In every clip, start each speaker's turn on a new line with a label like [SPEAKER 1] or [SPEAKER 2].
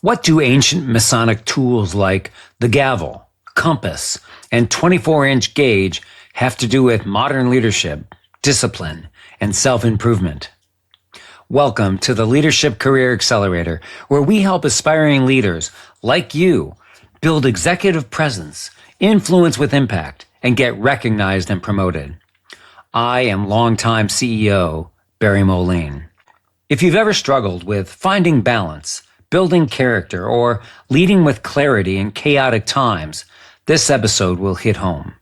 [SPEAKER 1] What do ancient Masonic tools like the gavel, compass, and 24-inch gauge have to do with modern leadership, discipline, and self-improvement? Welcome to the Leadership Career Accelerator, where we help aspiring leaders like you build executive presence, influence with impact, and get recognized and promoted. I am longtime CEO Barry Moline. If you've ever struggled with finding balance, building character, or leading with clarity in chaotic times, this episode will hit home.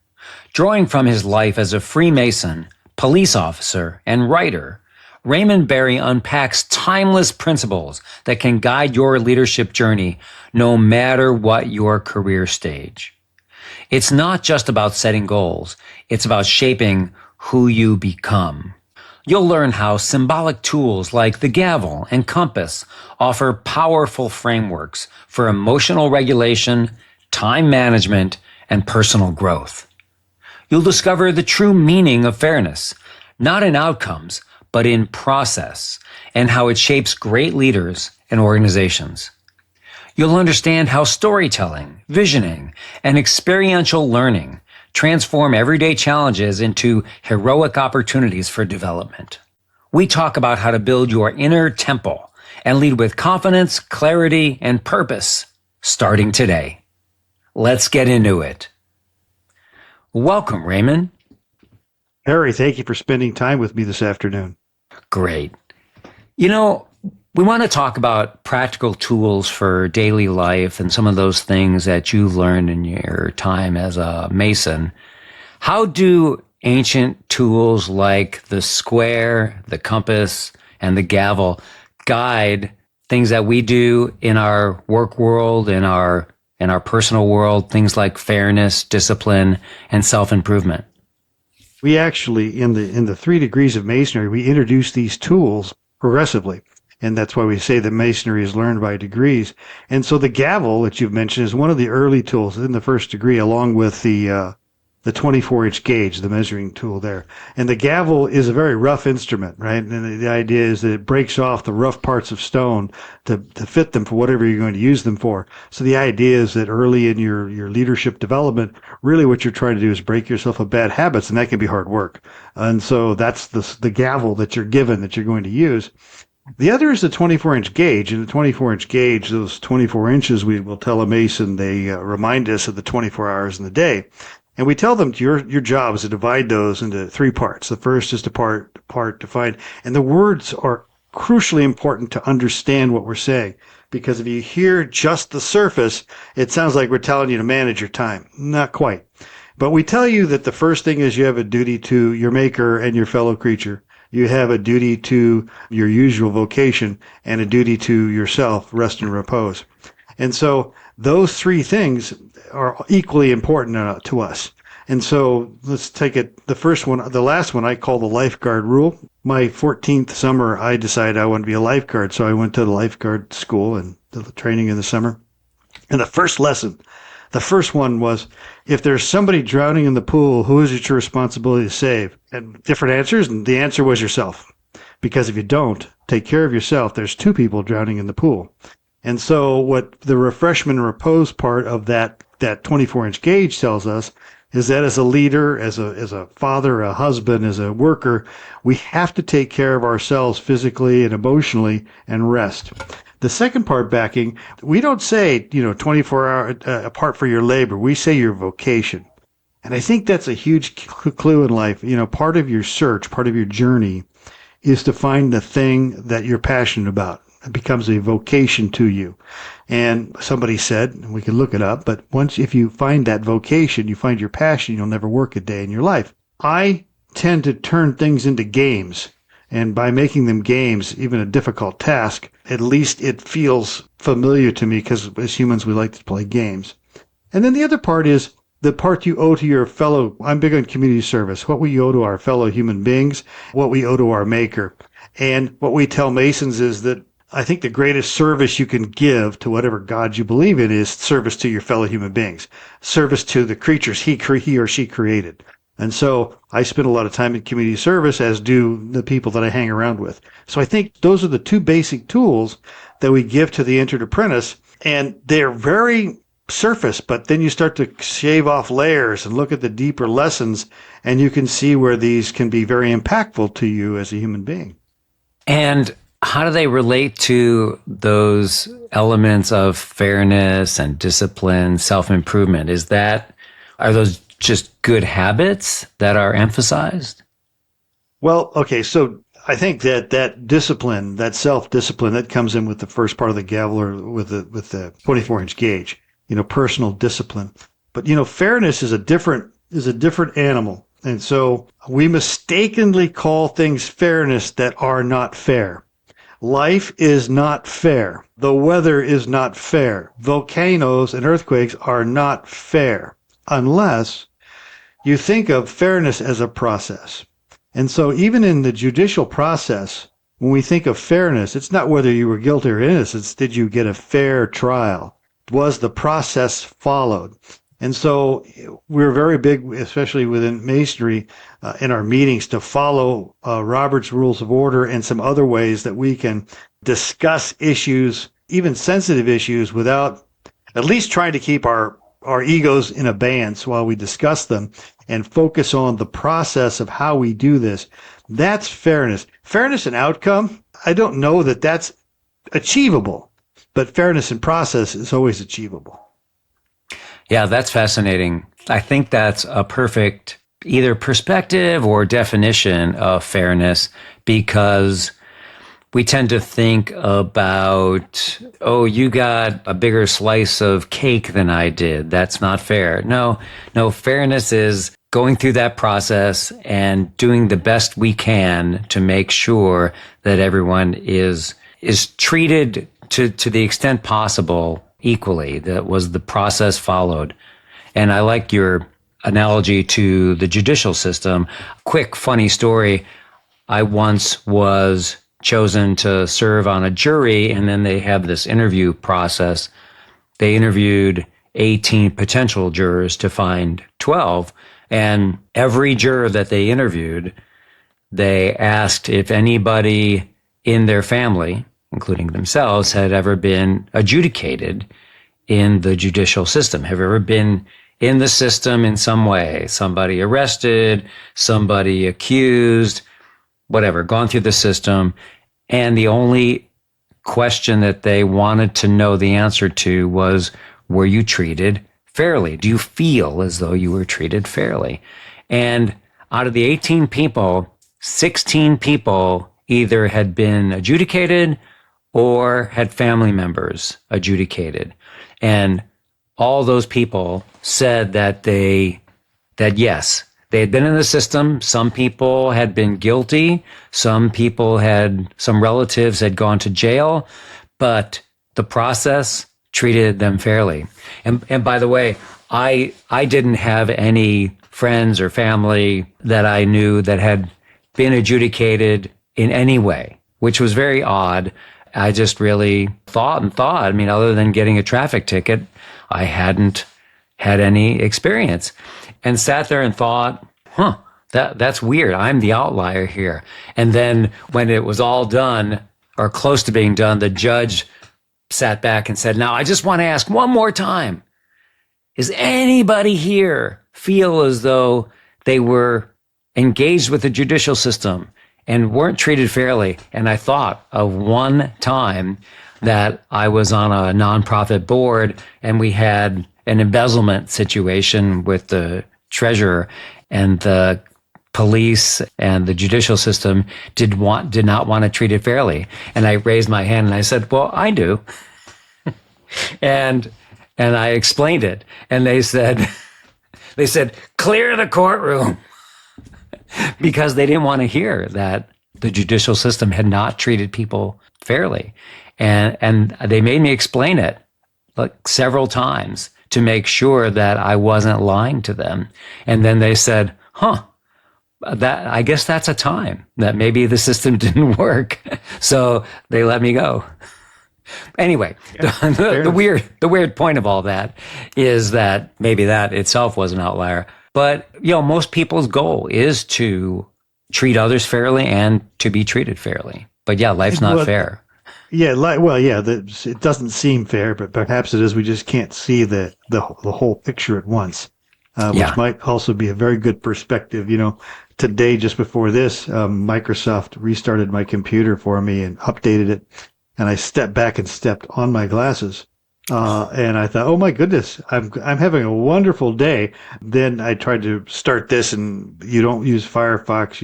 [SPEAKER 1] Drawing from his life as a Freemason, police officer, and writer, Raymond Barry unpacks timeless principles that can guide your leadership journey no matter what your career stage. It's not just about setting goals, it's about shaping who you become. You'll learn how symbolic tools like the gavel and compass offer powerful frameworks for emotional regulation, time management, and personal growth. You'll discover the true meaning of fairness, not in outcomes, but in process, and how it shapes great leaders and organizations. You'll understand how storytelling, visioning, and experiential learning transform everyday challenges into heroic opportunities for development. We talk about how to build your inner temple and lead with confidence, clarity, and purpose, starting today. Let's get into it. Welcome, Raymond.
[SPEAKER 2] Harry, thank you for spending time with me this afternoon.
[SPEAKER 1] Great. You know, we want to talk about practical tools for daily life and some of those things that you've learned in your time as a Mason. How do ancient tools like the square, the compass, and the gavel guide things that we do in our work world, in our personal world, things like fairness, discipline, and self-improvement?
[SPEAKER 2] We actually, in the 3 degrees of Masonry, we introduce these tools progressively. And that's why we say that Masonry is learned by degrees. And so the gavel that you've mentioned is one of the early tools in the first degree, along with the 24-inch gauge, the measuring tool there. And the gavel is a very rough instrument, right? And the idea is that it breaks off the rough parts of stone to fit them for whatever you're going to use them for. So the idea is that early in your leadership development, really what you're trying to do is break yourself of bad habits, and that can be hard work. And so that's the gavel that you're given that you're going to use. The other is the 24-inch gauge, and the 24-inch gauge, those 24 inches, we will tell a Mason, they remind us of the 24 hours in the day. And we tell them your job is to divide those into 3 parts. The first is the part to find, and the words are crucially important to understand what we're saying. Because if you hear just the surface, it sounds like we're telling you to manage your time. Not quite. But we tell you that the first thing is you have a duty to your maker and your fellow creature. You have a duty to your usual vocation and a duty to yourself, rest and repose. And so those 3 things are equally important to us. And so let's take it, the first one, the last one I call the lifeguard rule. My 14th summer, I decided I wanted to be a lifeguard. So I went to the lifeguard school and did the training in the summer. And the first lesson, the first one was, if there's somebody drowning in the pool, who is it your responsibility to save? And different answers, and the answer was yourself. Because if you don't take care of yourself, there's 2 people drowning in the pool. And so what the refreshment and repose part of that 24-inch gauge tells us is that as a leader, as a father, a husband, as a worker, we have to take care of ourselves physically and emotionally and rest. The second part backing, we don't say, 24 hour apart for your labor. We say your vocation. And I think that's a huge clue in life. Part of your search, part of your journey is to find the thing that you're passionate about. It becomes a vocation to you. And somebody said, and we can look it up, but if you find that vocation, you find your passion, you'll never work a day in your life. I tend to turn things into games. And by making them games, even a difficult task, at least it feels familiar to me, because as humans, we like to play games. And then the other part is the part you owe to your fellow. I'm big on community service, what we owe to our fellow human beings, what we owe to our maker. And what we tell Masons is that I think the greatest service you can give to whatever God you believe in is service to your fellow human beings, service to the creatures he or she created. And so I spend a lot of time in community service, as do the people that I hang around with. So I think those are the 2 basic tools that we give to the entered apprentice. And they're very surface, but then you start to shave off layers and look at the deeper lessons, and you can see where these can be very impactful to you as a human being.
[SPEAKER 1] And how do they relate to those elements of fairness and discipline, self-improvement? Are those just good habits that are emphasized?
[SPEAKER 2] Well, okay, so I think that discipline, that self-discipline, that comes in with the first part of the gavel, or with the 24-inch gauge, personal discipline. But fairness is a different animal. And so we mistakenly call things fairness that are not fair. Life is not fair. The weather is not fair. Volcanoes and earthquakes are not fair unless you think of fairness as a process. And so even in the judicial process, when we think of fairness, it's not whether you were guilty or innocent. It's, did you get a fair trial? Was the process followed? And so we're very big, especially within Masonry, in our meetings, to follow Robert's Rules of Order and some other ways that we can discuss issues, even sensitive issues, without at least trying to keep our egos in abeyance while we discuss them and focus on the process of how we do this. That's fairness. Fairness and outcome, I don't know that that's achievable, but fairness and process is always achievable.
[SPEAKER 1] Yeah, that's fascinating. I think that's a perfect either perspective or definition of fairness, because we tend to think about, oh, you got a bigger slice of cake than I did. That's not fair. No, fairness is going through that process and doing the best we can to make sure that everyone is treated to the extent possible equally. That was the process followed. And I like your analogy to the judicial system. Quick, funny story. I once was chosen to serve on a jury, and then they have this interview process. They interviewed 18 potential jurors to find 12. And every juror that they interviewed, they asked if anybody in their family, including themselves, had ever been adjudicated in the judicial system. Have you ever been in the system in some way? Somebody arrested, somebody accused, whatever, gone through the system. And the only question that they wanted to know the answer to was, were you treated fairly? Do you feel as though you were treated fairly? And out of the 18 people, 16 people either had been adjudicated or had family members adjudicated. And all those people said that yes, they had been in the system. Some people had been guilty. Some relatives had gone to jail, but the process treated them fairly. And by the way, I didn't have any friends or family that I knew that had been adjudicated in any way, which was very odd. I just really thought. I mean, other than getting a traffic ticket, I hadn't had any experience, and sat there and thought, that's weird. I'm the outlier here. And then when it was all done or close to being done, the judge sat back and said, now I just want to ask one more time. Does anybody here feel as though they were engaged with the judicial system and weren't treated fairly? And I thought of one time that I was on a nonprofit board and we had an embezzlement situation with the treasurer, and the police and the judicial system did not want to treat it fairly. And I raised my hand and I said, well, I do. and I explained it. And they said, clear the courtroom. Because they didn't want to hear that the judicial system had not treated people fairly. And they made me explain it like several times to make sure that I wasn't lying to them. And then they said, that I guess that's a time that maybe the system didn't work. So they let me go. Anyway, the weird point of all that is that maybe that itself was an outlier. But, most people's goal is to treat others fairly and to be treated fairly. But yeah, life's not fair.
[SPEAKER 2] Yeah, it doesn't seem fair, but perhaps it is. We just can't see the whole picture at once, which
[SPEAKER 1] Yeah.
[SPEAKER 2] might also be a very good perspective. Today, just before this, Microsoft restarted my computer for me and updated it, and I stepped back and stepped on my glasses. And I thought, oh my goodness, I'm having a wonderful day. Then I tried to start this, and you don't use Firefox,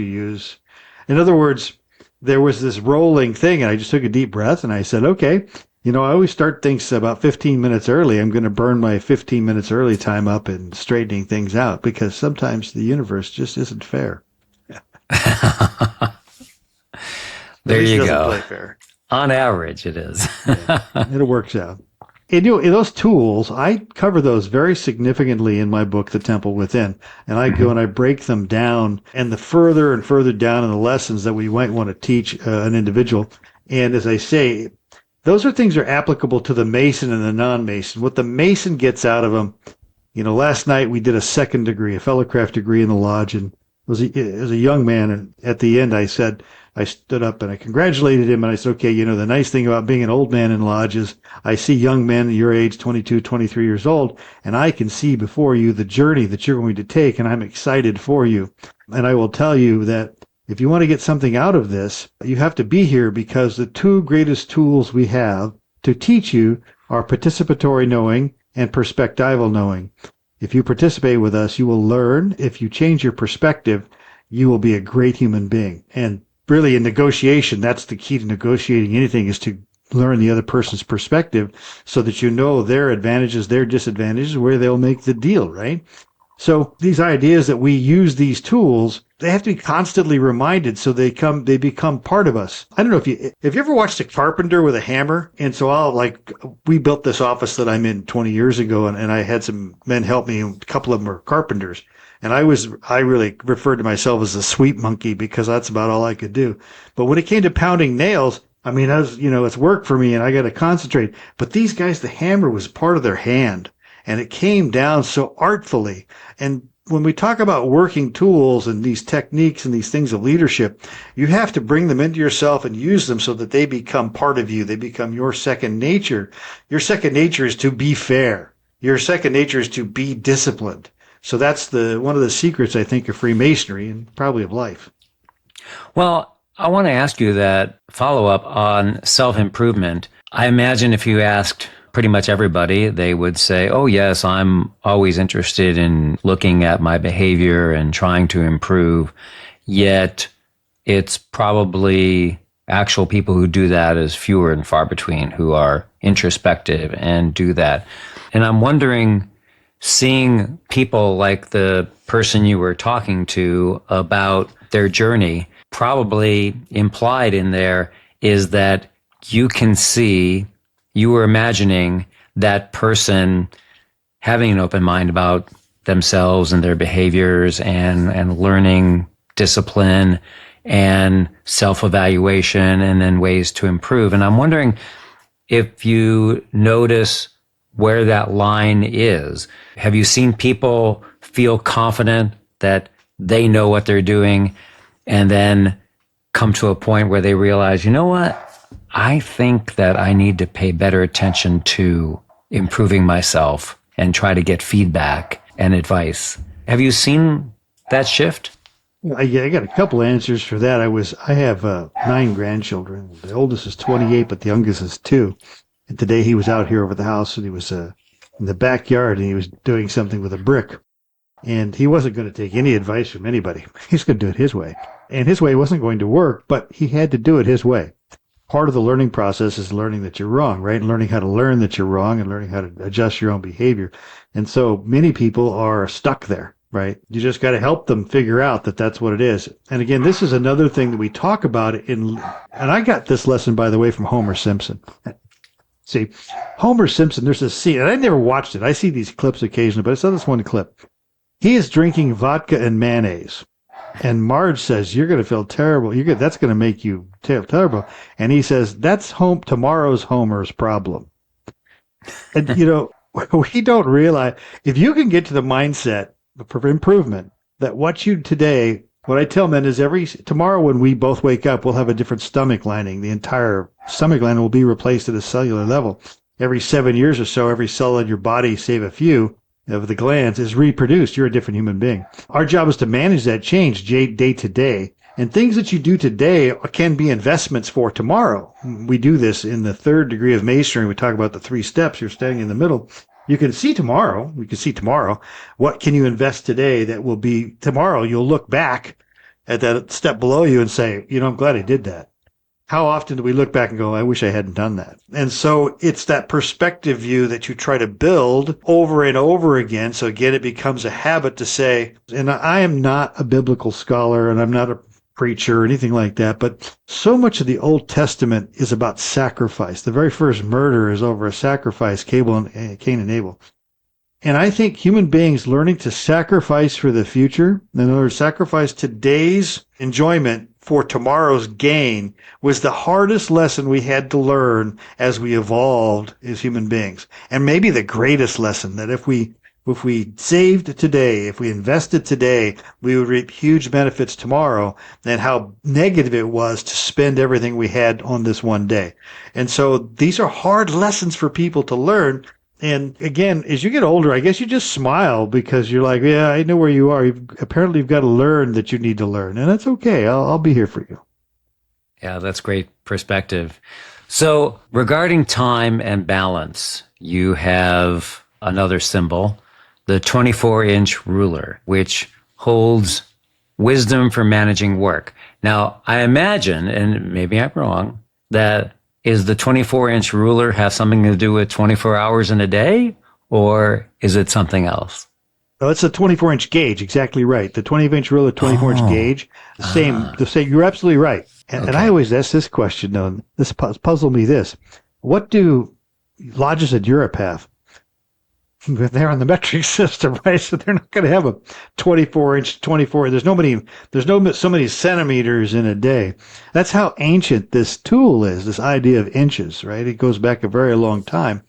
[SPEAKER 2] in other words, there was this rolling thing, and I just took a deep breath and I said, okay, I always start things about 15 minutes early. I'm going to burn my 15 minutes early time up in straightening things out because sometimes the universe just isn't fair. At
[SPEAKER 1] There
[SPEAKER 2] least it
[SPEAKER 1] you
[SPEAKER 2] doesn't
[SPEAKER 1] go.
[SPEAKER 2] play fair.
[SPEAKER 1] On average, it is.
[SPEAKER 2] Yeah, it works out. And in those tools, I cover those very significantly in my book, The Temple Within. And I go
[SPEAKER 1] Mhm.
[SPEAKER 2] and I break them down, and the further and further down in the lessons that we might want to teach an individual. And as I say, those are things that are applicable to the Mason and the non-Mason. What the Mason gets out of them, last night we did a second degree, a fellowcraft degree in the lodge, and it was a young man. And at the end, I stood up and I congratulated him. And I said, okay, the nice thing about being an old man in lodge is I see young men your age, 22, 23 years old, and I can see before you the journey that you're going to take. And I'm excited for you. And I will tell you that if you want to get something out of this, you have to be here because the two greatest tools we have to teach you are participatory knowing and perspectival knowing. If you participate with us, you will learn. If you change your perspective, you will be a great human being. And really in negotiation, that's the key to negotiating anything is to learn the other person's perspective so that you know their advantages, their disadvantages, where they'll make the deal, right? So these ideas that we use these tools, they have to be constantly reminded so they become part of us. I don't know if you ever watched a carpenter with a hammer. And so we built this office that I'm in 20 years ago and I had some men help me. A couple of them are carpenters. And I really referred to myself as a sweep monkey because that's about all I could do. But when it came to pounding nails, I mean, it's work for me and I got to concentrate. But these guys, the hammer was part of their hand and it came down so artfully. And when we talk about working tools and these techniques and these things of leadership, you have to bring them into yourself and use them so that they become part of you. They become your second nature. Your second nature is to be fair. Your second nature is to be disciplined. So that's one of the secrets, I think, of Freemasonry and probably of life.
[SPEAKER 1] Well, I want to ask you that follow up on self improvement. I imagine if you asked pretty much everybody, they would say, oh, yes, I'm always interested in looking at my behavior and trying to improve. Yet it's probably actual people who do that is fewer and far between who are introspective and do that. And I'm wondering, seeing people like the person you were talking to about their journey, probably implied in there is that you can see, you were imagining that person having an open mind about themselves and their behaviors and learning discipline and self-evaluation and then ways to improve. And I'm wondering if you notice where that line is. Have you seen people feel confident that they know what they're doing and then come to a point where they realize, you know what? I think that I need to pay better attention to improving myself and try to get feedback and advice. Have you seen that shift?
[SPEAKER 2] I got a couple answers for that. I have 9 grandchildren. The oldest is 28, but the youngest is 2. And today he was out here over the house and he was in the backyard and he was doing something with a brick. And he wasn't going to take any advice from anybody. He's going to do it his way. And his way wasn't going to work, but he had to do it his way. Part of the learning process is learning that you're wrong, right? And learning how to learn that you're wrong and learning how to adjust your own behavior. And so many people are stuck there, right? You just got to help them figure out that that's what it is. And again, this is another thing that we talk about and I got this lesson, by the way, from Homer Simpson. See, Homer Simpson, there's a scene, and I never watched it. I see these clips occasionally, but I saw this one clip. He is drinking vodka and mayonnaise. And Marge says, you're going to feel terrible. That's going to make you terrible. And he says, that's tomorrow's Homer's problem. And, we don't realize, if you can get to the mindset for improvement, that what you today What I tell men is tomorrow when we both wake up, we'll have a different stomach lining. The entire stomach lining will be replaced at a cellular level. Every 7 years or so, every cell in your body, save a few of the glands, is reproduced. You're a different human being. Our job is to manage that change day to day. And things that you do today can be investments for tomorrow. We do this in the third degree of Masonry. We talk about the 3 steps. You're standing in the middle. You can see tomorrow. We can see tomorrow. What can you invest today that will be tomorrow? You'll look back at that step below you and say, I'm glad I did that. How often do we look back and go, I wish I hadn't done that? And so it's that perspective view that you try to build over and over again. So again, it becomes a habit to say, and I am not a biblical scholar and I'm not a preacher or anything like that, but so much of the Old Testament is about sacrifice. The very first murder is over a sacrifice, Cain and Abel. And I think human beings learning to sacrifice for the future, in other words, sacrifice today's enjoyment for tomorrow's gain, was the hardest lesson we had to learn as we evolved as human beings. And maybe the greatest lesson, that if we saved today, if we invested today, we would reap huge benefits tomorrow, and how negative it was to spend everything we had on this one day. And so these are hard lessons for people to learn. And again, as you get older, I guess you just smile because you're like, yeah, I know where you are. Apparently you've got to learn that you need to learn, and that's okay. I'll be here for you.
[SPEAKER 1] Yeah, that's great perspective. So regarding time and balance, you have another symbol, the 24-inch ruler, which holds wisdom for managing work. Now, I imagine, and maybe I'm wrong, that is the 24-inch ruler have something to do with 24 hours in a day, or is it something else?
[SPEAKER 2] No, it's a 24-inch gauge. Exactly right. The 20-inch ruler, 24-inch gauge, the same. You're absolutely right. And I always ask this question, though. This puzzled me. What do lodges in Europe have? They're on the metric system, right? So they're not going to have a 24-inch, 24. There's so many centimeters in a day. That's how ancient this tool is, this idea of inches, right? It goes back a very long time.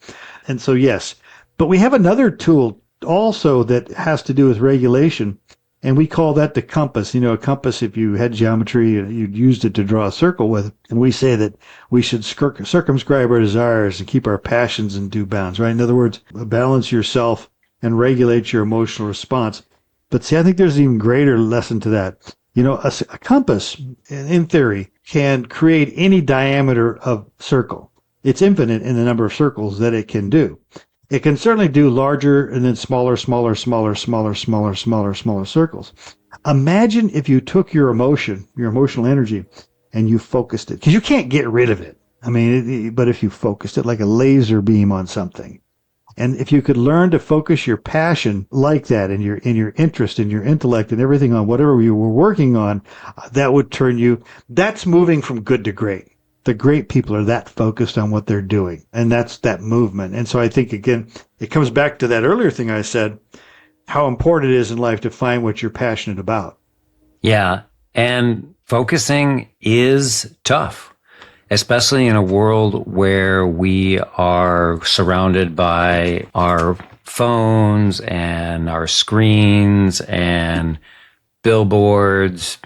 [SPEAKER 2] And so, yes. But we have another tool also that has to do with regulation, and we call that the compass. A compass, if you had geometry, you'd used it to draw a circle with. And we say that we should circumscribe our desires and keep our passions in due bounds, right? In other words, balance yourself and regulate your emotional response. But see, I think there's an even greater lesson to that. A compass, in theory, can create any diameter of circle. It's infinite in the number of circles that it can do. It can certainly do larger and then smaller circles. Imagine if you took your emotional energy, and you focused it, because you can't get rid of it. But if you focused it like a laser beam on something, and if you could learn to focus your passion like that, and your interest and your intellect and everything on whatever you were working on, that would turn you. That's moving from good to great. The great people are that focused on what they're doing, and that's that movement. And so I think, again, it comes back to that earlier thing I said, how important it is in life to find what you're passionate about.
[SPEAKER 1] Yeah, and focusing is tough, especially in a world where we are surrounded by our phones and our screens and billboards,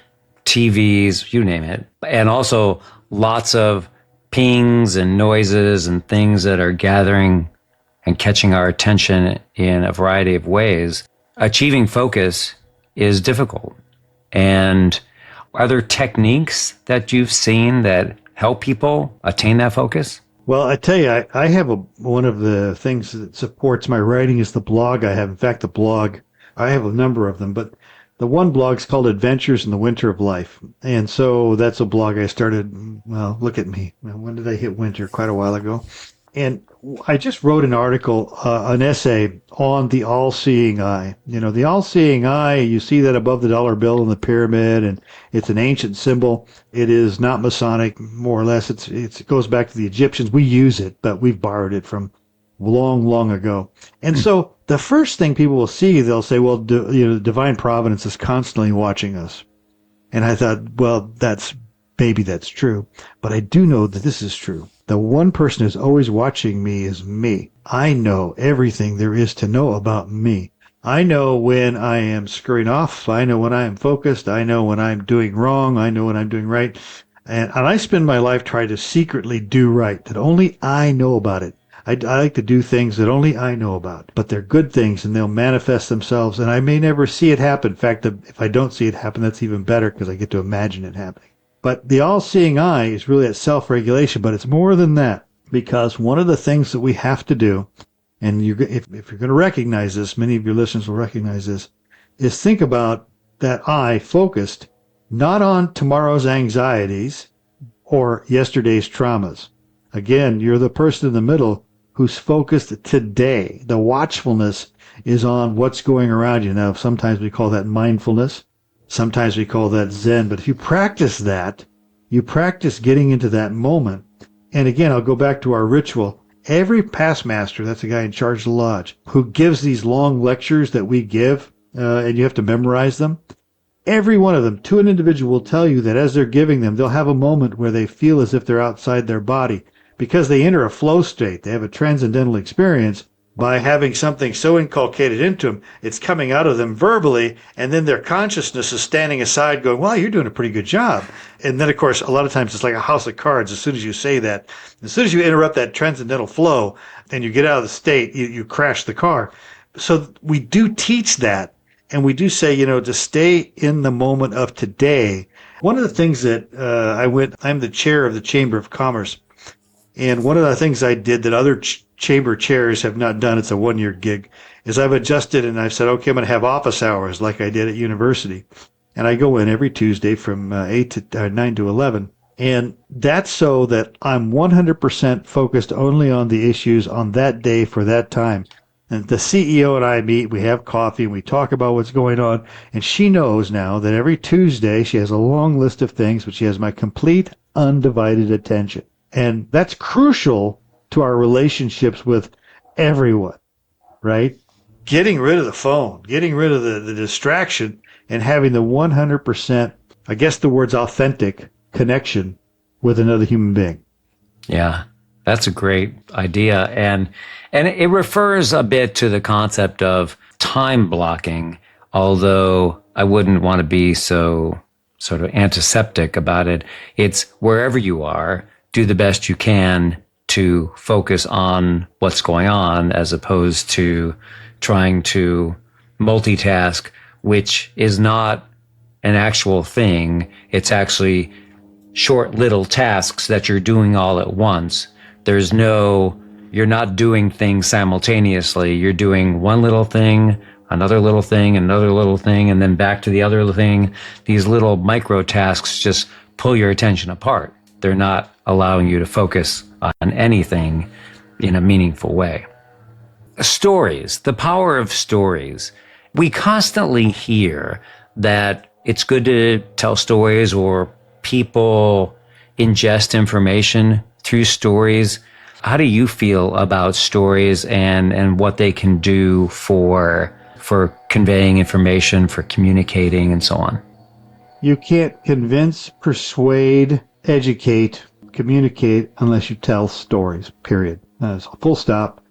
[SPEAKER 1] TVs, you name it, and also lots of pings and noises and things that are gathering and catching our attention in a variety of ways. Achieving focus is difficult. And are there techniques that you've seen that help people attain that focus?
[SPEAKER 2] Well, I tell you, I have one of the things that supports my writing is the blog I have. In fact, I have a number of them, but the one blog is called Adventures in the Winter of Life. And so that's a blog I started, well, look at me. When did I hit winter? Quite a while ago. And I just wrote an article, an essay on the all-seeing eye. The all-seeing eye, you see that above the dollar bill in the pyramid, and it's an ancient symbol. It is not Masonic, more or less. It goes back to the Egyptians. We use it, but we've borrowed it from long, long ago. And so the first thing people will see, they'll say, well, divine providence is constantly watching us. And I thought, well, maybe that's true. But I do know that this is true. The one person who's always watching me is me. I know everything there is to know about me. I know when I am screwing off. I know when I am focused. I know when I'm doing wrong. I know when I'm doing right. And I spend my life trying to secretly do right, that only I know about it. I like to do things that only I know about, but they're good things and they'll manifest themselves. And I may never see it happen. In fact, if I don't see it happen, that's even better because I get to imagine it happening. But the all seeing eye is really that self regulation, but it's more than that because one of the things that we have to do, and if you're going to recognize this, many of your listeners will recognize this, is think about that eye focused not on tomorrow's anxieties or yesterday's traumas. Again, you're the person in the middle who's focused today. The watchfulness is on what's going around you. Now, sometimes we call that mindfulness. Sometimes we call that Zen. But if you practice that, you practice getting into that moment. And again, I'll go back to our ritual. Every past master, that's the guy in charge of the lodge, who gives these long lectures that we give, and you have to memorize them. Every one of them, to an individual, will tell you that as they're giving them, they'll have a moment where they feel as if they're outside their body because they enter a flow state. They have a transcendental experience by having something so inculcated into them, it's coming out of them verbally, and then their consciousness is standing aside going, well, you're doing a pretty good job. And then, of course, a lot of times it's like a house of cards. As soon as you say that, as soon as you interrupt that transcendental flow and you get out of the state, you crash the car. So we do teach that. And we do say, to stay in the moment of today. One of the things that I'm the chair of the Chamber of Commerce. And one of the things I did that other chamber chairs have not done, it's a 1-year gig, is I've adjusted and I've said, okay, I'm going to have office hours like I did at university. And I go in every Tuesday from 9 to 11. And that's so that I'm 100% focused only on the issues on that day for that time. And the CEO and I meet, we have coffee, and we talk about what's going on. And she knows now that every Tuesday she has a long list of things, but she has my complete undivided attention. And that's crucial to our relationships with everyone, right? Getting rid of the phone, getting rid of the distraction, and having the 100%, I guess the word's authentic, connection with another human being.
[SPEAKER 1] Yeah, that's a great idea. And it refers a bit to the concept of time blocking, although I wouldn't want to be so sort of antiseptic about it. It's wherever you are, do the best you can to focus on what's going on as opposed to trying to multitask, which is not an actual thing. It's actually short little tasks that you're doing all at once. You're not doing things simultaneously. You're doing one little thing, another little thing, another little thing, and then back to the other little thing. These little micro tasks just pull your attention apart. They're not allowing you to focus on anything in a meaningful way. Stories, the power of stories. We constantly hear that it's good to tell stories, or people ingest information through stories. How do you feel about stories and what they can do for conveying information, for communicating, and so on?
[SPEAKER 2] You can't convince, persuade, educate, communicate unless you tell stories, period. Full stop.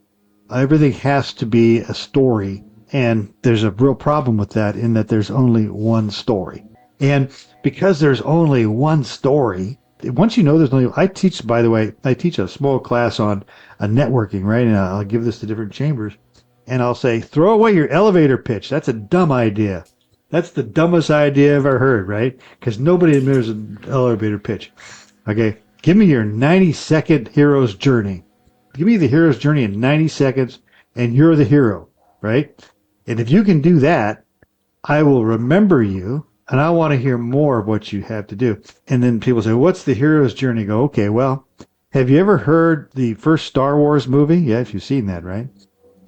[SPEAKER 2] Everything has to be a story. And there's a real problem with that in that there's only one story. And because there's only one story, once you know there's only, I teach a small class on networking, right? And I'll give this to different chambers. And I'll say, throw away your elevator pitch. That's a dumb idea. That's the dumbest idea I've ever heard, right? Because nobody knows an elevator pitch. Okay, give me your 90-second hero's journey. Give me the hero's journey in 90 seconds, and you're the hero, right? And if you can do that, I will remember you, and I want to hear more of what you have to do. And then people say, what's the hero's journey? Go, okay, well, have you ever heard the first Star Wars movie? Yeah, if you've seen that, right?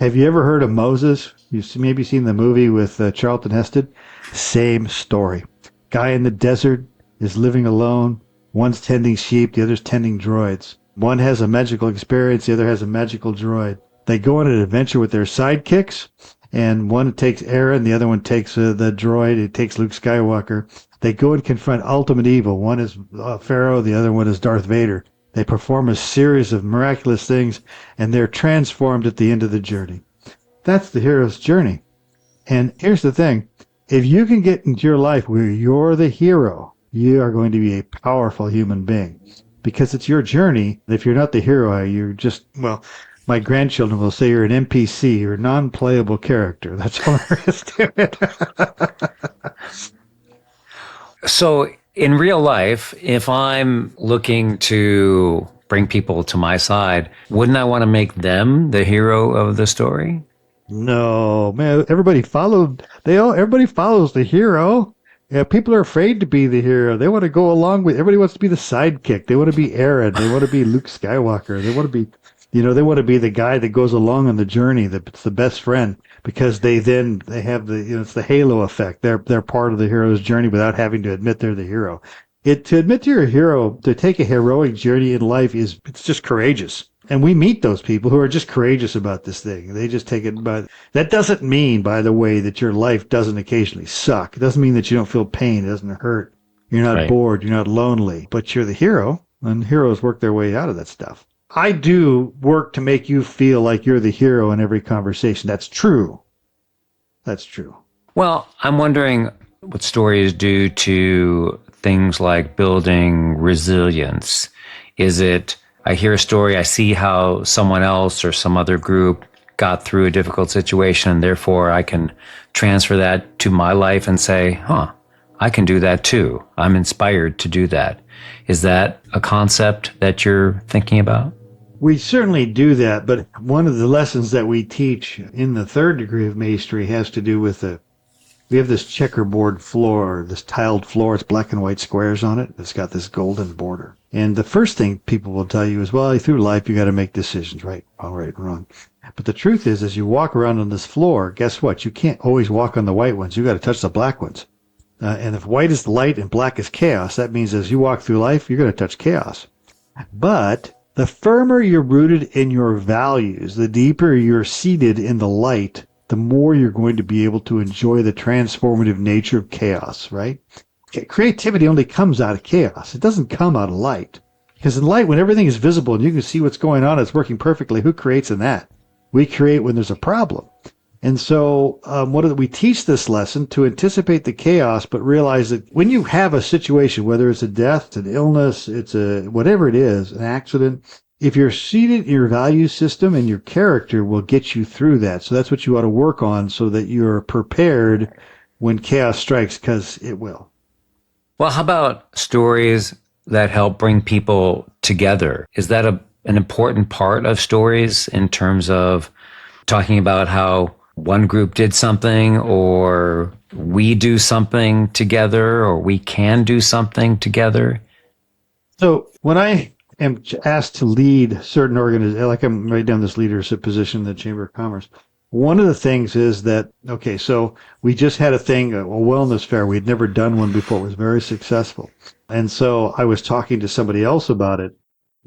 [SPEAKER 2] Have you ever heard of Moses? You've maybe seen the movie with Charlton Heston. Same story. Guy in the desert is living alone. One's tending sheep, the other's tending droids. One has a magical experience, the other has a magical droid. They go on an adventure with their sidekicks, and one takes Aaron, the other one takes the droid, it takes Luke Skywalker. They go and confront ultimate evil. One is Pharaoh, the other one is Darth Vader. They perform a series of miraculous things, and they're transformed at the end of the journey. That's the hero's journey. And here's the thing. If you can get into your life where you're the hero, you are going to be a powerful human being because it's your journey. If you're not the hero, you're just, well, my grandchildren will say you're an NPC or non-playable character. That's all there is to it.
[SPEAKER 1] So in real life, if I'm looking to bring people to my side, wouldn't I want to make them the hero of the story?
[SPEAKER 2] No, man, everybody follows the hero. Yeah, people are afraid to be the hero. They want to go along with, everybody wants to be the sidekick. They want to be Aaron. They want to be Luke Skywalker. They want to be, they want to be the guy that goes along on the journey, that's the best friend because they have the, it's the halo effect. They're part of the hero's journey without having to admit they're the hero. To admit you're a hero, to take a heroic journey in life it's just courageous. And we meet those people who are just courageous about this thing. They just take it by. That doesn't mean, by the way, that your life doesn't occasionally suck. It doesn't mean that you don't feel pain. It doesn't hurt. You're not
[SPEAKER 1] Right.
[SPEAKER 2] bored. You're not lonely. But you're the hero, and heroes work their way out of that stuff. I do work to make you feel like you're the hero in every conversation. That's true. That's true.
[SPEAKER 1] Well, I'm wondering what stories do to things like building resilience. Is it, I hear a story, I see how someone else or some other group got through a difficult situation, and therefore I can transfer that to my life and say, huh, I can do that too. I'm inspired to do that. Is that a concept that you're thinking about?
[SPEAKER 2] We certainly do that, but one of the lessons that we teach in the third degree of Masonry has to do with we have this checkerboard floor, this tiled floor. It's black and white squares on it. It's got this golden border. And the first thing people will tell you is, well, through life, you got to make decisions, right? All right, wrong. But the truth is, as you walk around on this floor, guess what? You can't always walk on the white ones. You got to touch the black ones. And if white is light and black is chaos, that means as you walk through life, you're going to touch chaos. But the firmer you're rooted in your values, the deeper you're seated in the light, the more you're going to be able to enjoy the transformative nature of chaos, right? Creativity only comes out of chaos. It doesn't come out of light. Because in light, when everything is visible and you can see what's going on, it's working perfectly, who creates in that? We create when there's a problem. And so we teach this lesson to anticipate the chaos, but realize that when you have a situation, whether it's a death, it's an illness, it's whatever it is, an accident, if you're seated in your value system and your character will get you through that. So that's what you ought to work on so that you're prepared when chaos strikes, because it will.
[SPEAKER 1] Well, how about stories that help bring people together? Is that an important part of stories in terms of talking about how one group did something, or we do something together, or we can do something together?
[SPEAKER 2] So when I am asked to lead certain organizations, like I'm right down this leadership position in the Chamber of Commerce, one of the things is that, okay, so we just had a thing, a wellness fair. We'd never done one before. It was very successful. And so I was talking to somebody else about it,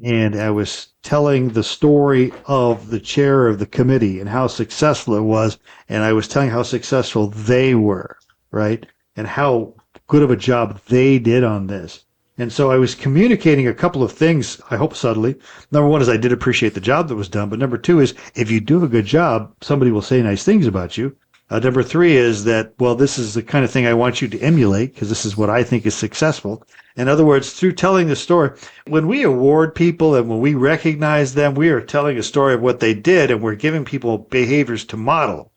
[SPEAKER 2] and I was telling the story of the chair of the committee and how successful it was. And I was telling how successful they were, right? And how good of a job they did on this. And so I was communicating a couple of things, I hope subtly. Number one is I did appreciate the job that was done. But number two is if you do a good job, somebody will say nice things about you. Number three is that, well, this is the kind of thing I want you to emulate because this is what I think is successful. In other words, through telling the story, when we award people and when we recognize them, we are telling a story of what they did and we're giving people behaviors to model.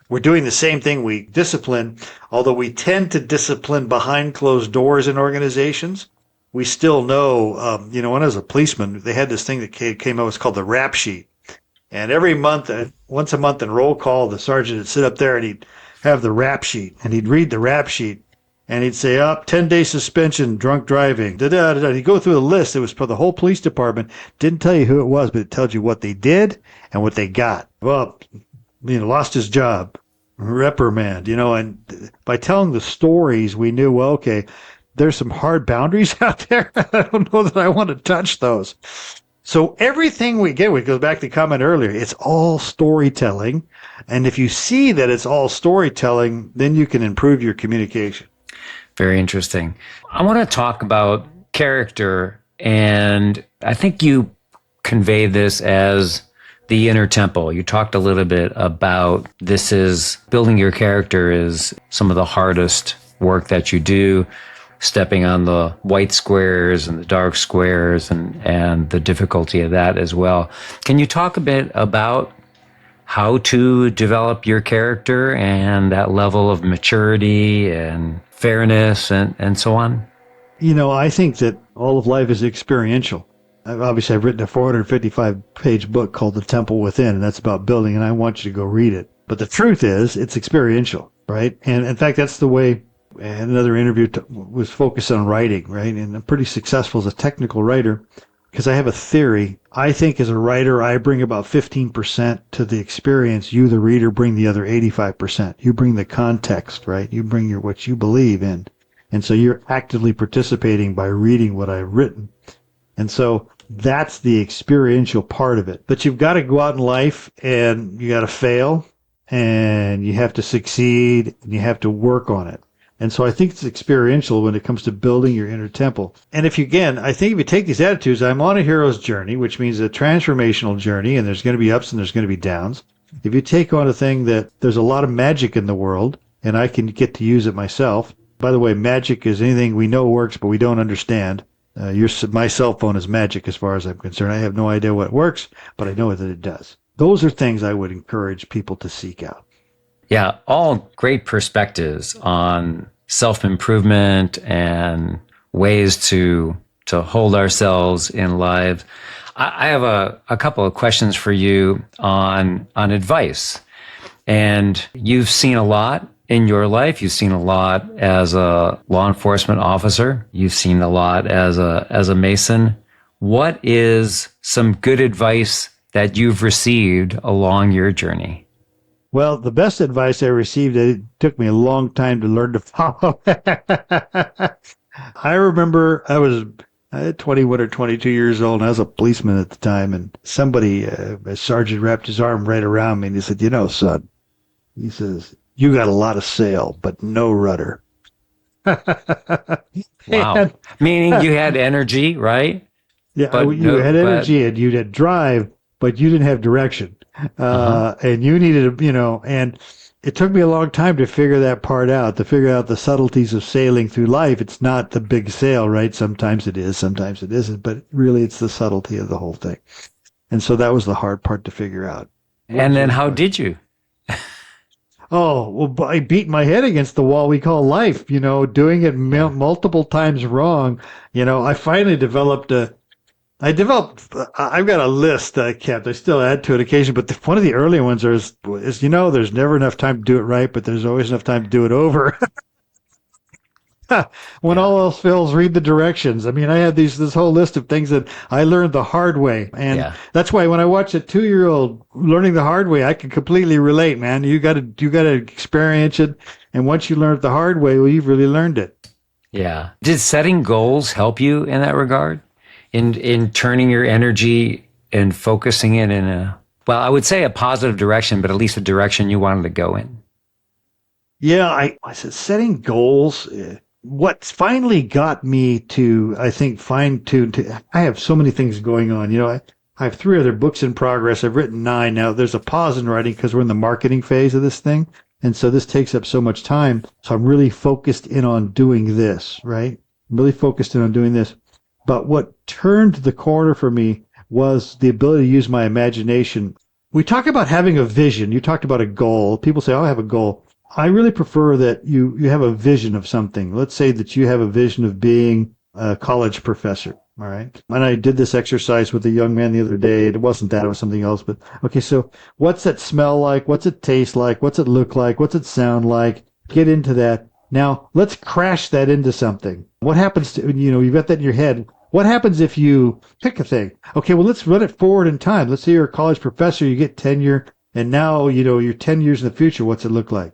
[SPEAKER 2] We're doing the same thing we discipline, although we tend to discipline behind closed doors in organizations. We still know, when I was a policeman, they had this thing that came out, it was called the rap sheet. And every month, once a month in roll call, the sergeant would sit up there and he'd have the rap sheet and he'd read the rap sheet and he'd say, 10-day suspension, drunk driving, da-da-da-da. He'd go through the list. It was for the whole police department. Didn't tell you who it was, but it tells you what they did and what they got. Well, lost his job, reprimand, and by telling the stories, we knew, well, okay, there's some hard boundaries out there. I don't know that I want to touch those. So everything we get, we go back to the comment earlier, it's all storytelling. And if you see that it's all storytelling, then you can improve your communication.
[SPEAKER 1] Very interesting. I want to talk about character. And I think you convey this as the inner temple. You talked a little bit about this is building your character is some of the hardest work that you do, stepping on the white squares and the dark squares and the difficulty of that as well. Can you talk a bit about how to develop your character and that level of maturity and fairness and so on?
[SPEAKER 2] I think that all of life is experiential. Obviously, I've written a 455-page book called The Temple Within, and that's about building, and I want you to go read it. But the truth is, it's experiential, right? And in fact, that's the way, and another interview was focused on writing, right? And I'm pretty successful as a technical writer because I have a theory. I think as a writer, I bring about 15% to the experience. You, the reader, bring the other 85%. You bring the context, right? You bring what you believe in. And so you're actively participating by reading what I've written. And so that's the experiential part of it. But you've got to go out in life and you got to fail and you have to succeed and you have to work on it. And so I think it's experiential when it comes to building your inner temple. And I think if you take these attitudes, I'm on a hero's journey, which means a transformational journey, and there's going to be ups and there's going to be downs. If you take on a thing that there's a lot of magic in the world and I can get to use it myself. By the way, magic is anything we know works, but we don't understand. My cell phone is magic as far as I'm concerned. I have no idea what works, but I know that it does. Those are things I would encourage people to seek out.
[SPEAKER 1] Yeah, all great perspectives on self-improvement and ways to hold ourselves in life. I have a couple of questions for you on advice. And you've seen a lot in your life. You've seen a lot as a law enforcement officer. You've seen a lot as a Mason. What is some good advice that you've received along your journey?
[SPEAKER 2] Well, the best advice I received, it took me a long time to learn to follow. I remember I was 21 or 22 years old, and I was a policeman at the time, and somebody, a sergeant, wrapped his arm right around me, and he said, son, he says, you got a lot of sail, but no rudder.
[SPEAKER 1] Wow. Meaning you had energy, right?
[SPEAKER 2] Yeah, you had energy and you had drive, but you didn't have direction. And you needed, and it took me a long time to figure that part out, to figure out the subtleties of sailing through life. It's not the big sail, right? Sometimes it is, sometimes it isn't, but really it's the subtlety of the whole thing. And so that was the hard part to figure out.
[SPEAKER 1] And then how did you?
[SPEAKER 2] Oh, well, I beat my head against the wall we call life, doing it multiple times wrong. I finally I've got a list I kept. I still add to it occasionally, but one of the early ones is there's never enough time to do it right, but there's always enough time to do it over. When all else fails, read the directions. I mean, I have this whole list of things that I learned the hard way. And that's why when I watch a 2-year-old learning the hard way, I can completely relate, man. You got to experience it. And once you learn it the hard way, well, you've really learned it.
[SPEAKER 1] Yeah. Did setting goals help you in that regard? In turning your energy and focusing it in I would say a positive direction, but at least a direction you wanted to go in?
[SPEAKER 2] Yeah, I said setting goals. What finally got me to, I think, fine-tune I have so many things going on. I have 3 other books in progress. I've written 9 now. There's a pause in writing because we're in the marketing phase of this thing. And so this takes up so much time. So I'm really focused in on doing this, right? I'm really focused in on doing this. But what turned the corner for me was the ability to use my imagination. We talk about having a vision. You talked about a goal. People say, I have a goal. I really prefer that you have a vision of something. Let's say that you have a vision of being a college professor. All right. And I did this exercise with a young man the other day. It wasn't that, it was something else. But okay, so what's that smell like? What's it taste like? What's it look like? What's it sound like? Get into that. Now, let's crash that into something. What happens to, you've got that in your head. What happens if you pick a thing? Okay, well, let's run it forward in time. Let's say you're a college professor, you get tenure, and now, you're 10 years in the future. What's it look like?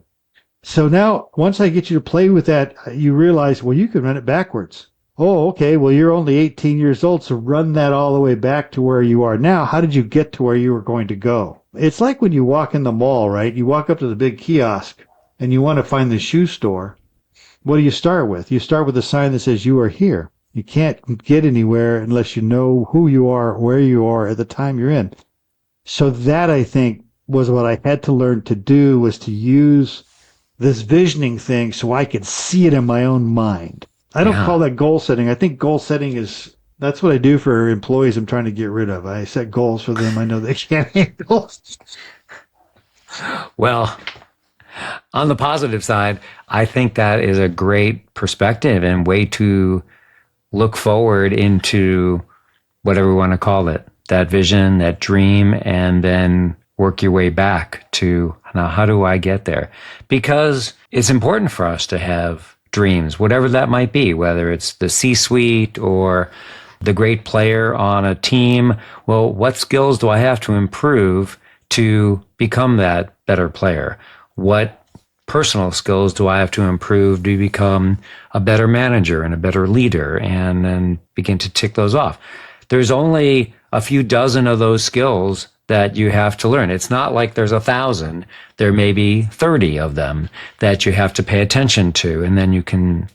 [SPEAKER 2] So now, once I get you to play with that, you realize, well, you can run it backwards. Oh, okay, well, you're only 18 years old, so run that all the way back to where you are now. How did you get to where you were going to go? It's like when you walk in the mall, right? You walk up to the big kiosk, and you want to find the shoe store. What do you start with? You start with a sign that says, you are here. You can't get anywhere unless you know who you are, where you are at the time you're in. So that I think was what I had to learn to do, was to use this visioning thing so I could see it in my own mind. I don't
[SPEAKER 1] Yeah.
[SPEAKER 2] call that goal setting. I think goal setting is that's what I do for employees I'm trying to get rid of. I set goals for them I know they can't handle.
[SPEAKER 1] Well, on the positive side, I think that is a great perspective and way to look forward into whatever we want to call it, that vision, that dream, and then work your way back to now, how do I get there? Because it's important for us to have dreams, whatever that might be, whether it's the C suite or the great player on a team. Well, what skills do I have to improve to become that better player? What personal skills do I have to improve to become a better manager and a better leader, and then begin to tick those off? There's only a few dozen of those skills that you have to learn. It's not like there's 1,000. There may be 30 of them that you have to pay attention to, and then you can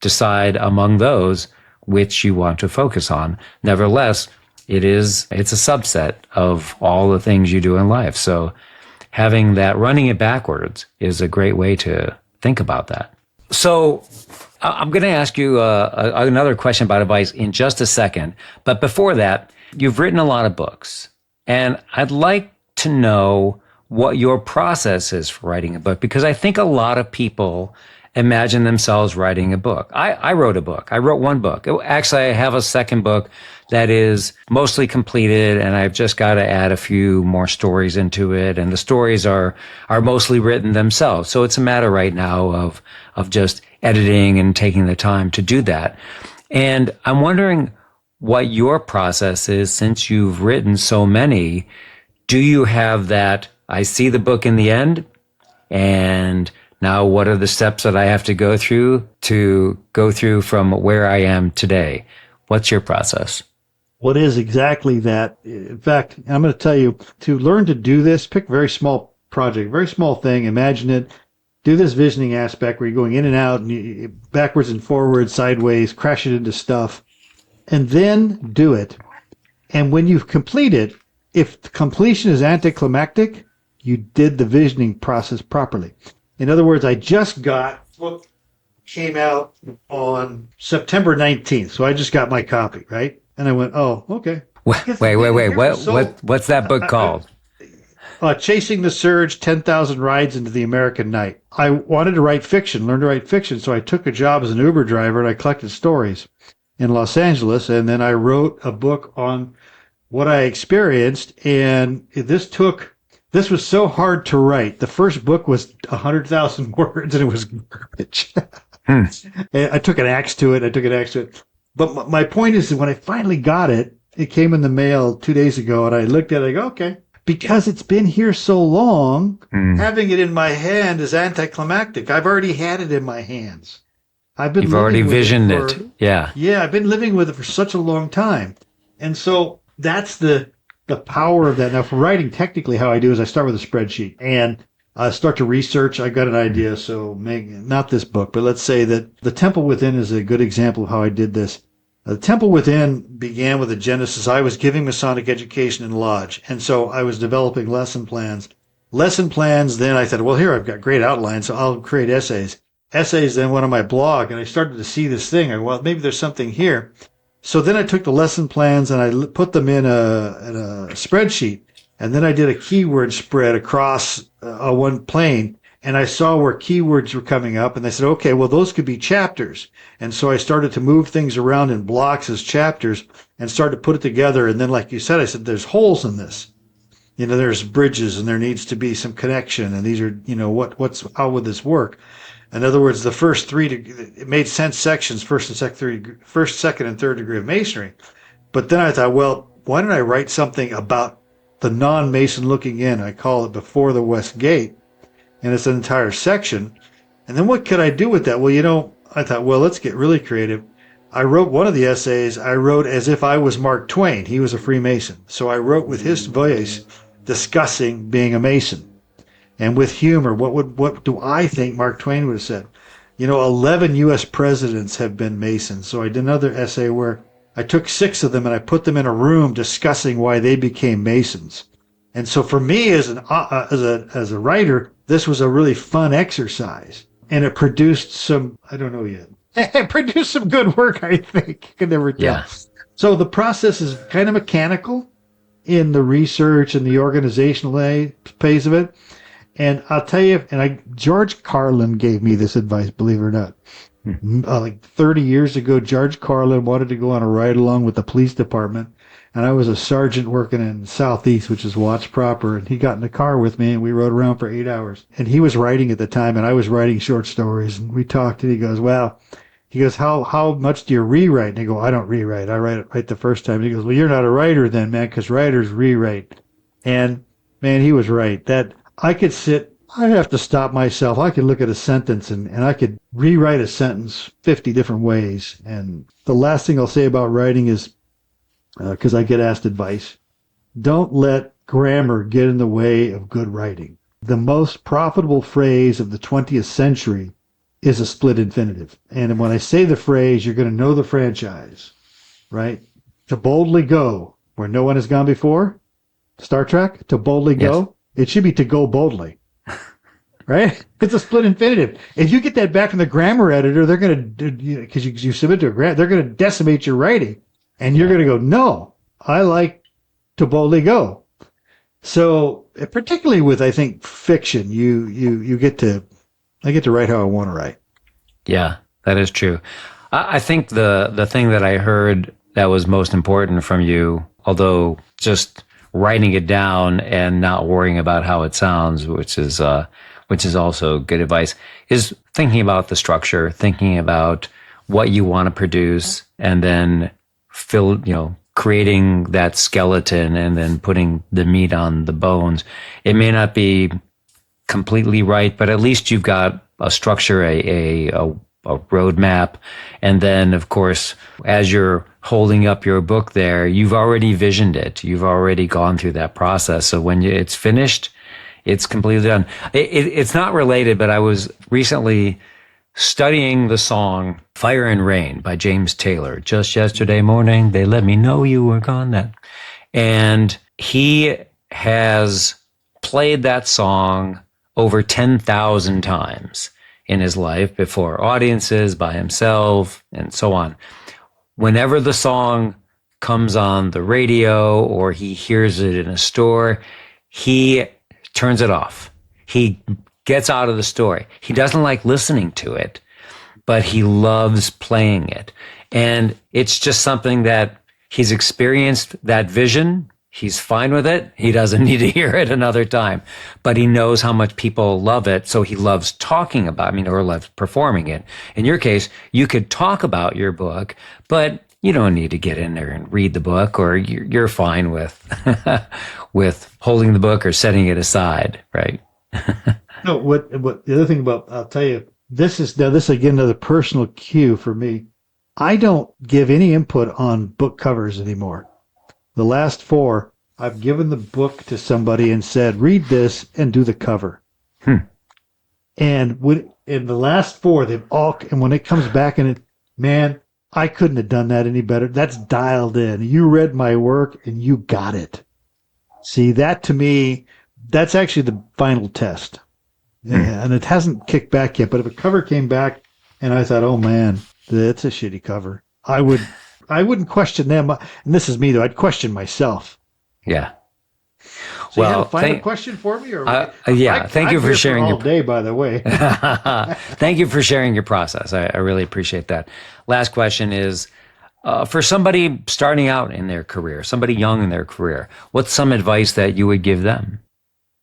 [SPEAKER 1] decide among those which you want to focus on. Nevertheless, it's a subset of all the things you do in life. So having that, running it backwards, is a great way to think about that. So I'm going to ask you another question about advice in just a second. But before that, you've written a lot of books, and I'd like to know what your process is for writing a book, because I think a lot of people imagine themselves writing a book. I wrote a book. I wrote one book. Actually, I have a second book that is mostly completed, and I've just got to add a few more stories into it. And the stories are mostly written themselves. So it's a matter right now of just editing and taking the time to do that. And I'm wondering what your process is, since you've written so many. Do you have that, I see the book in the end, and now what are the steps that I have to go through from where I am today? What's your process?
[SPEAKER 2] What is exactly that? In fact, I'm going to tell you, to learn to do this, pick a very small project, very small thing, imagine it, do this visioning aspect where you're going in and out, and backwards and forwards, sideways, crash it into stuff, and then do it. And when you complete it, if completion is anticlimactic, you did the visioning process properly. In other words, I just got what came out on September 19th. So I just got my copy, right? And I went, oh, okay.
[SPEAKER 1] Wait. What's that book called?
[SPEAKER 2] Chasing the Surge, 10,000 Rides into the American Night. I wanted to write fiction, learn to write fiction. So I took a job as an Uber driver and I collected stories in Los Angeles. And then I wrote a book on what I experienced. And this was so hard to write. The first book was 100,000 words and it was garbage. I took an axe to it. But my point is that when I finally got it, it came in the mail 2 days ago, and I looked at it, I go, okay. Because it's been here so long, having it in my hand is anticlimactic. I've already had it in my hands.
[SPEAKER 1] You've already visioned it. Yeah.
[SPEAKER 2] Yeah, I've been living with it for such a long time. And so that's the power of that. Now, for writing, technically how I do is I start with a spreadsheet and I start to research. I got an idea, so not this book, but let's say that The Temple Within is a good example of how I did this. The Temple Within began with a genesis. I was giving Masonic education in Lodge, and so I was developing lesson plans. Then I said, well, here I've got great outlines, so I'll create essays. Essays then went on my blog, and I started to see this thing. Well, maybe there's something here. So then I took the lesson plans and I put them in a spreadsheet. And then I did a keyword spread across one plane, and I saw where keywords were coming up, and I said, okay, well, those could be chapters. And so I started to move things around in blocks as chapters and started to put it together. And then, like you said, I said, there's holes in this. There's bridges and there needs to be some connection. And these are, how would this work? In other words, the first three, it made sense sections, first, second, and third degree of Masonry. But then I thought, well, why don't I write something about the non-Mason looking in? I call it Before the West Gate, and it's an entire section. And then what could I do with that? Well, I thought, well, let's get really creative. I wrote one of the essays, I wrote as if I was Mark Twain. He was a Freemason. So I wrote with his voice discussing being a Mason. And with humor, what do I think Mark Twain would have said? 11 U.S. presidents have been Masons. So I did another essay where I took 6 of them and I put them in a room discussing why they became Masons. And so for me as a writer, this was a really fun exercise, and it produced some, I don't know yet. It produced some good work, I think. You can never tell.
[SPEAKER 1] Yeah.
[SPEAKER 2] So the process is kind of mechanical in the research and the organizational phase of it. And I'll tell you, George Carlin gave me this advice, believe it or not. Like 30 years ago, George Carlin wanted to go on a ride along with the police department. And I was a sergeant working in Southeast, which is Watts proper. And he got in the car with me and we rode around for 8 hours. And he was writing at the time and I was writing short stories. And we talked and he goes, how much do you rewrite? And I go, I don't rewrite. I write it right the first time. And he goes, well, you're not a writer then, man, because writers rewrite. And man, he was right. That I could I'd have to stop myself. I could look at a sentence and I could rewrite a sentence 50 different ways. And the last thing I'll say about writing is, because I get asked advice, don't let grammar get in the way of good writing. The most profitable phrase of the 20th century is a split infinitive. And when I say the phrase, you're going to know the franchise, right? To boldly go where no one has gone before. Star Trek, to boldly go. Yes. It should be to go boldly. Right? It's a split infinitive. If you get that back from the grammar editor, they're going to, because you submit to a grammar, they're going to decimate your writing. And you're going to go, no, I like to boldly go. So particularly with, I think, fiction, I get to write how I want to write.
[SPEAKER 1] Yeah, that is true. I think the thing that I heard that was most important from you, although just writing it down and not worrying about how it sounds, which is also good advice, is thinking about the structure, thinking about what you want to produce, and then creating that skeleton and then putting the meat on the bones. It may not be completely right, but at least you've got a structure, a roadmap. And then, of course, as you're holding up your book there, you've already visioned it. You've already gone through that process. So when it's finished, it's completely done. It's not related, but I was recently studying the song Fire and Rain by James Taylor. Just yesterday morning, they let me know you were gone. And he has played that song over 10,000 times in his life, before audiences, by himself, and so on. Whenever the song comes on the radio or he hears it in a store, he turns it off. He gets out of the story. He doesn't like listening to it, but he loves playing it. And it's just something that he's experienced that vision. He's fine with it. He doesn't need to hear it another time, but he knows how much people love it. So he loves talking about, or loves performing it. In your case, you could talk about your book, but you don't need to get in there and read the book, or you're fine with, with holding the book or setting it aside. Right.
[SPEAKER 2] No, what the other thing about, I'll tell you, this again, another personal cue for me. I don't give any input on book covers anymore. The last 4, I've given the book to somebody and said, read this and do the cover. And in the last 4, and when it comes back man, I couldn't have done that any better. That's dialed in. You read my work and you got it. See, that to me, that's actually the final test. And it hasn't kicked back yet, but if a cover came back and I thought, oh man, that's a shitty cover, I wouldn't question them. And this is me, though. I'd question myself.
[SPEAKER 1] Yeah.
[SPEAKER 2] So you have a final question for me? Or
[SPEAKER 1] yeah. Thank you for sharing
[SPEAKER 2] all day, by the way.
[SPEAKER 1] Thank you for sharing your process. I really appreciate that. Last question is, for somebody starting out in their career, somebody young in their career, what's some advice that you would give them?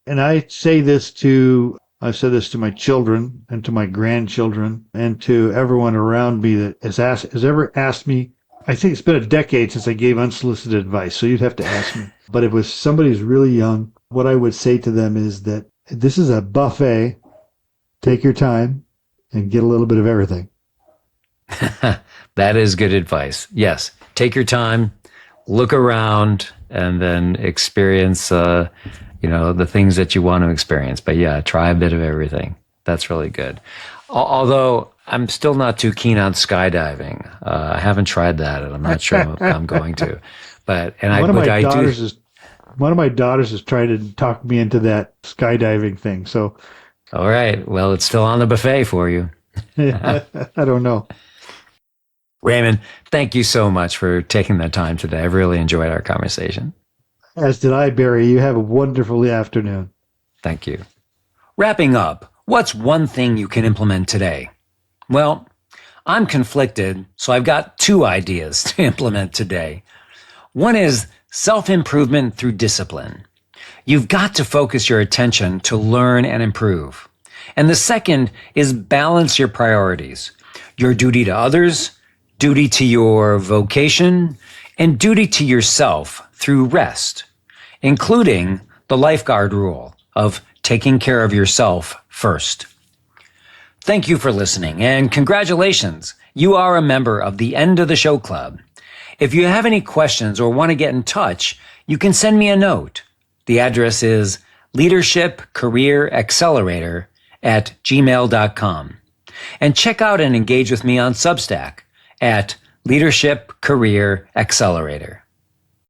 [SPEAKER 2] And I've said this to my children and to my grandchildren and to everyone around me that has ever asked me. I think it's been a decade since I gave unsolicited advice, so you'd have to ask me. But if somebody who's really young, what I would say to them is that this is a buffet. Take your time and get a little bit of everything.
[SPEAKER 1] That is good advice. Yes. Take your time, look around, and then experience, the things that you want to experience. But yeah, try a bit of everything. That's really good. Although I'm still not too keen on skydiving. I haven't tried that, and I'm not sure I'm going to. But
[SPEAKER 2] one of my daughters One of my daughters is trying to talk me into that skydiving thing. So
[SPEAKER 1] All right. Well, it's still on the buffet for you.
[SPEAKER 2] I don't know.
[SPEAKER 1] Raymond, thank you so much for taking the time today. I've really enjoyed our conversation.
[SPEAKER 2] As did I, Barry. You have a wonderful afternoon.
[SPEAKER 1] Thank you. Wrapping up, what's one thing you can implement today? Well, I'm conflicted, so I've got two ideas to implement today. One is self-improvement through discipline. You've got to focus your attention to learn and improve. And the second is balance your priorities, your duty to others, duty to your vocation, and duty to yourself through rest, including the lifeguard rule of taking care of yourself first. Thank you for listening, and congratulations. You are a member of the End of the Show Club. If you have any questions or want to get in touch, you can send me a note. The address is leadershipcareeraccelerator@gmail.com. And check out and engage with me on Substack at Leadership Career Accelerator.